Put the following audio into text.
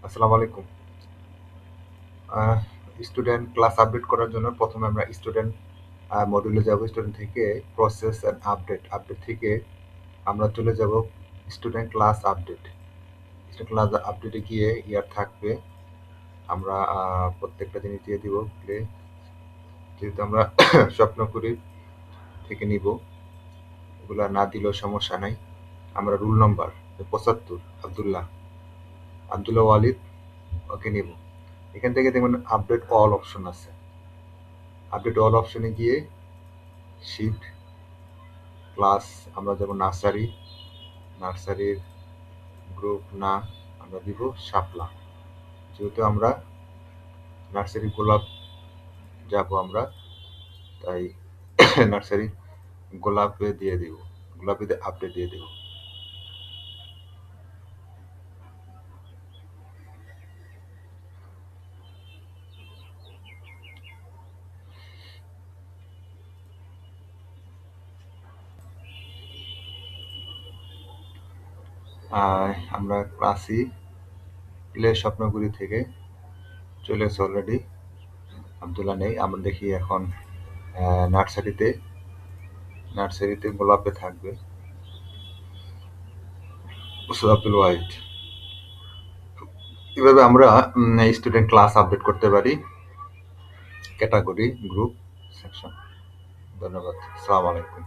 আসসালামু আলাইকুম। আহ, student class update করার জন্য প্রথমে আমরা স্টুডেন্ট মডিউলে যাব। স্টুডেন্ট থেকে প্রসেস অ্যান্ড আপডেট থেকে আমরা চলে যাব student class update. Student class আপডেটে গিয়ে ইয়ার থাকবে, আমরা প্রত্যেকটা জিনিস দিয়ে দিব প্লে। যেহেতু আমরা স্বপ্নপুরী থেকে নিব, এগুলা না দিলেও সমস্যা নাই। আমরা রুল নম্বর 75 আবদুল্লাহ আবদুল্লাহ ওয়ালিদ ওকে নিব। এখান থেকে দেখবেন আপডেট অল অপশন আছে। আপডেট অল অপশনে গিয়ে শিফট ক্লাস আমরা যাব নার্সারির গ্রুপ না আমরা দিব শাপলা। যেহেতু আমরা নার্সারি গোলাপ যাব আমরা, তাই নার্সারি গোলাপে দিয়ে দিব, গোলাপিতে আপডেট দিয়ে দেব। আমরা ক্লাসি প্লে স্বপ্নগুলি থেকে চলে এসে অলরেডি আবদুল্লাহ নেই। আমরা দেখি এখন নার্সারিতে গোলাপে থাকবে আব্দুল ওয়াহিদ। এভাবে আমরা স্টুডেন্ট ক্লাস আপডেট করতে পারি, ক্যাটাগরি, গ্রুপ, সেকশন। ধন্যবাদ। আসসালামু আলাইকুম।